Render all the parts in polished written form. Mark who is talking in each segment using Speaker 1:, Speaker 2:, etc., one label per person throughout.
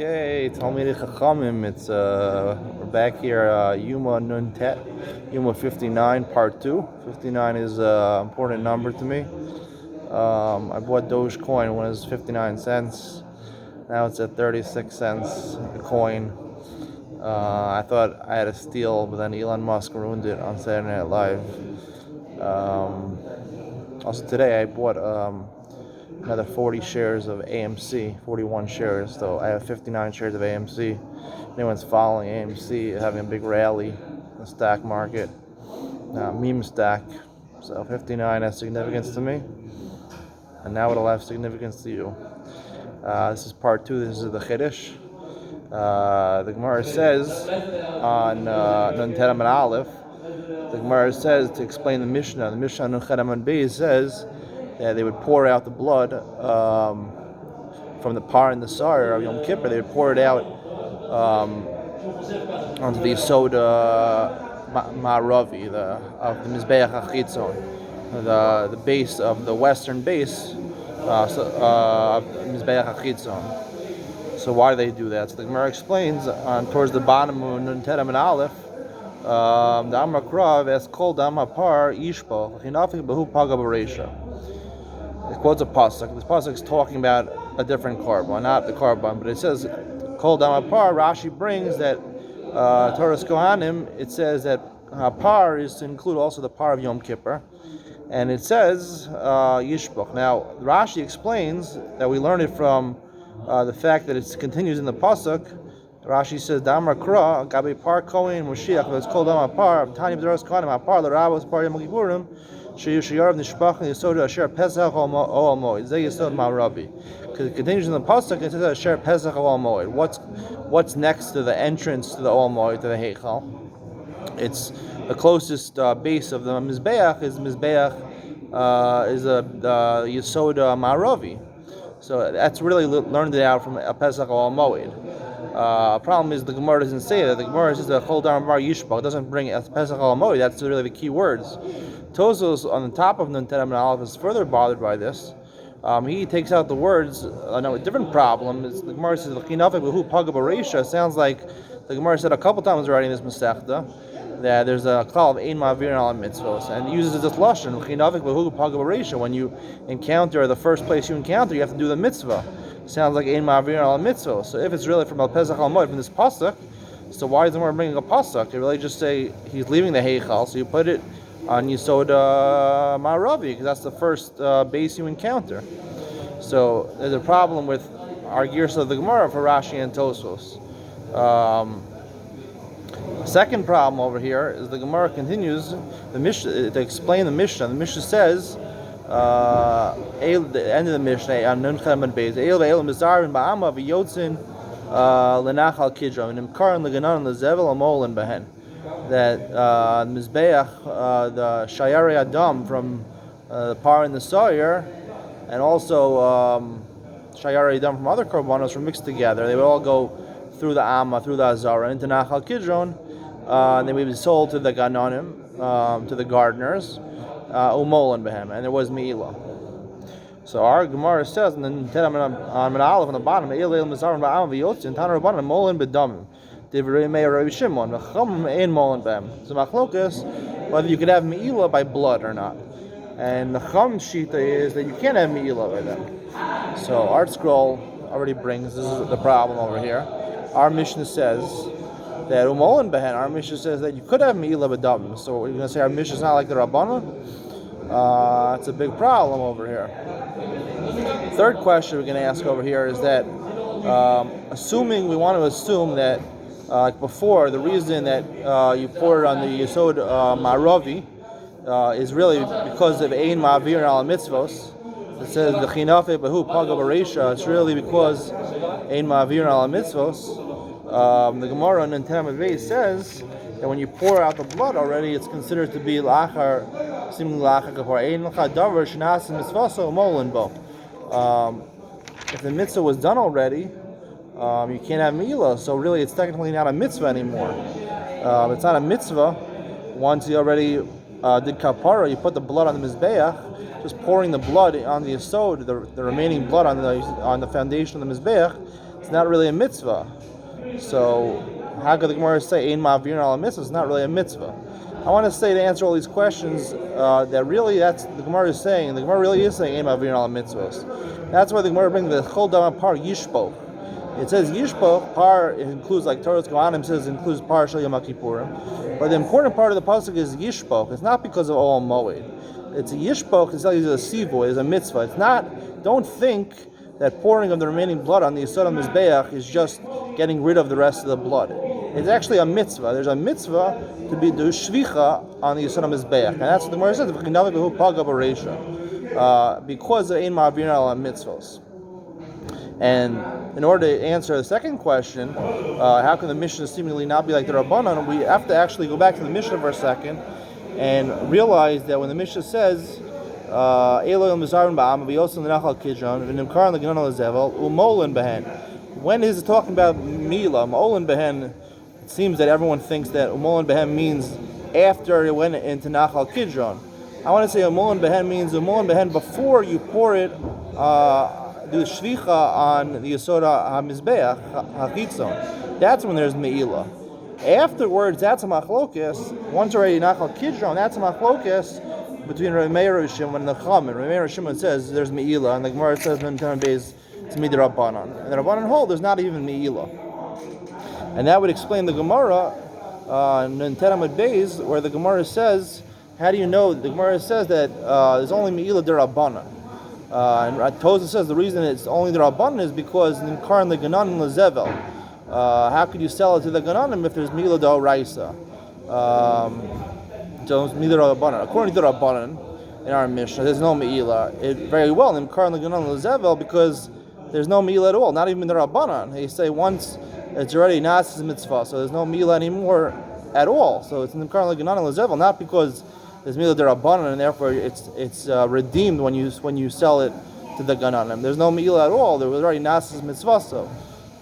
Speaker 1: Okay, Talmidei Chachamim. It's we're back here. Yoma Nun Tet, Yoma 59, part 2. 59 is an important number to me. I bought Dogecoin when it was 59 cents. Now it's at 36 cents a coin. I thought I had a steal, but then Elon Musk ruined it on Saturday Night Live. Also today I bought another 40 shares of AMC, 41 shares. So I have 59 shares of AMC. Anyone's following AMC, having a big rally in the stock market, meme stack. So 59 has significance to me, and now it'll have significance to you. This is part 2. This is the Chiddush. The Gemara says on Nun Tet Amud Aleph, the Gemara says to explain the Mishnah. The Mishnah Nun Tet Amud Beis says that they would pour out the blood from the par and the sar of Yom Kippur. They would pour it out onto the Yisod Ma'aravi, of the Mizbeach HaChitzon, the base of the western base of Mizbeach HaChitzon. So why do they do that? So the Gemara explains towards the bottom of Nun Tet Amud Aleph, the Amar Krav es kol dam par ishpo chinafik behu paga b'reisha. It quotes a pasuk. This pasuk is talking about a different carbon, not the carbon, but it says kol dam par. Rashi brings that Torah's Kohanim. It says that par is to include also the par of Yom Kippur, and it says yishpoch. Now Rashi explains that we learn it from the fact that it continues in the pasuk. Rashi says damar kra gabe par kohen Moshiach. It's called damar par. Tani b'Torah's Kohanim par l'Rabbos par Yom Kippurim. Because it continues in the pasuk, it says Asher Pesach Ol Moed. What's next to the entrance to the Ol Moed, to the Heichal? It's the closest base of the Mizbeach is Mizbeach the Yisod Ma'aravi. So that's really learned it out from a Pesach Ol Moed. Problem is the Gemara doesn't say that. The Gemara says that Chol Dar Mar Yishbach. It doesn't bring a Pesach Ol Moed. That's really the key words. Tosos on the top of Nun Tet Amud Aleph is further bothered by this. He takes out the words. No, a different problem is the Gemara says L'chinafik b'hu paga b'reisha. Sounds like the Gemara said a couple times already in this Masechta that there's a klal of ein ma'avir al mitzvos, and it uses this lashon L'chinafik b'hu paga b'reisha. When you encounter the first place you encounter, you have to do the mitzvah. Sounds like ein ma'avir al mitzvos. So if it's really from al pesach al moed, from this pasuk, so why is the Gemara bringing a pasuk? You really just say he's leaving the heichal, so you put it on Yisod Ma'aravi, because that's the first base you encounter. So there's a problem with our gears of the Gemara for Rashi and Tosos. Second problem over here is the Gemara continues the Mishnah to explain the Mishnah. The Mishnah says, the end of the Mishnah on Nun Tet Amud Beis, Eil ve'eil mizarin ba'ama v'yotzin lenachal kidron v'nimkarin leganon lezevel amolin behen. That Mizbeach, the Shayari Adam from the Par and the Sawyer, and also Shayari Adam from other korbanos were mixed together. They would all go through the Amma, through the Azara, into Nachal Kidron, and they would be sold to the Ganonim, to the gardeners, Umol Behem, and there was Me'ilah. So our Gemara says, and then Tet Amud Aleph on the bottom, Eil Eil Mizarim Ba'am V'yotzin, Taner Rabbanan, Molin B'damim. So machlokas, whether you could have me'ilah by blood or not. And the Chum Shita is that you can't have me'ilah by them. So Art Scroll already brings, this is the problem over here. Our Mishnah says that Umolin Behen, our Mishnah says that you could have me'ilah b'dam. So we're going to say our Mishnah is not like the Rabbanan. It's a big problem over here. Third question we're going to ask over here is that we want to assume that like before, the reason that you pour it on the Yisod Ma'aravi is really because of Ein Ma'avir al Mitzvos. It says the Chinafik Behu Paga B'Reisha. It's really because Ein Ma'avir al Mitzvos. The Gemara in Nun Tet Amud Beis says that when you pour out the blood already, it's considered to be Lachar, seemingly Lachar Kapar. Ein L'cha Davar Sh'Nas Mitzvaso Molin Bo. If the mitzvah was done already, you can't have me'ilah, so really it's technically not a mitzvah anymore. It's not a mitzvah once you already did kapara. You put the blood on the mizbeach, just pouring the blood on the yesod, the remaining blood on the foundation of the mizbeach. it's not really a mitzvah. So how could the Gemara say ein ma'avirin al mitzvah? It's not really a mitzvah. I want to say to answer all these questions that really that's the Gemara is saying. The Gemara really is saying ein ma'avirin al mitzvahs. That's why the Gemara brings the chol dama par yishpo. It says yishpo par includes like Torah's Kohanim says includes par shel Yom Kippurim. But the important part of the pasuk is yishpo. It's not because of Ol Moed. It's a yishpo. It's a sivu. It's a mitzvah. It's not. Don't think that pouring of the remaining blood on the Yisod Mizbeach is just getting rid of the rest of the blood. It's actually a mitzvah. There's a mitzvah to be do shvicha on the Yisod Mizbeach, and that's what the Gemara says. Because of ein ma'avirin al mitzvos. And in order to answer the second question, how can the Mishnah seemingly not be like the Rabbanan? We have to actually go back to the Mishnah for a second and realize that when the Mishnah says, when is it talking about Mila? Ma'olen behen, it seems that everyone thinks that Umolen behen means after it went into Nachal Kidron. I want to say Umolen behen means Umolen behen before you pour it, do shvicha on the Yesod HaMizbeach, HaChitzon. That's when there's Me'ilah. Afterwards, that's a machlokes. Once already Nachal Kidron, that's a machlokes between Rav Meir and Shimon and the Chum. And Rav Meir and Shimon says there's Me'ilah, and the Gemara says in Tanakh Beis it's Midrabanan. And the Rabbanan hold there's not even Me'ilah. And that would explain the Gemara in Tanakh Beis where the Gemara says, how do you know? The Gemara says that there's only Me'ilah Derabanan. And Toza says the reason it's only the Rabbanan is because in Karn the Ganan and Lezevel. How could you sell it to the Gananim if there's Mila D'Oraisa? According to the Rabbanan in our Mishnah, there's no Me'ilah. Very well in Karn the Ganan and Lezevel because there's no Me'ilah at all, not even the Rabbanan. They say once it's already Nas's mitzvah, so there's no Me'ilah anymore at all. So it's in Karn the Ganan and Lezevel, not because there's Mila Derabanan, and therefore it's redeemed when you sell it to the Gananim. There's no Mila at all. There was already Nas's mitzvah. So,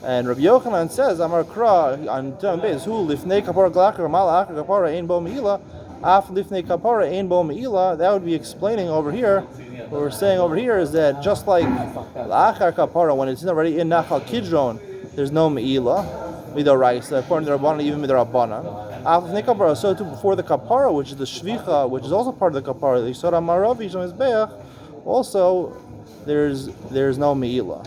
Speaker 1: and Rabbi Yochanan says, Amar Kra on Tanakh Beis, Hu lifnei kapara glacher mal acher kapara ein bo Mila, af lifnei kapara ein bo Mila. That would be explaining over here. What we're saying over here is that just like acher kapara, when it's already in Nachal Kidron, there's no Mila, midoraisa. According to the Rabbanan, even midorabanan. So too before the kapara, which is the shvicha, which is also part of the kapara, the Yisod HaMaravi Shom Mizbeach, also there's no me'ilah.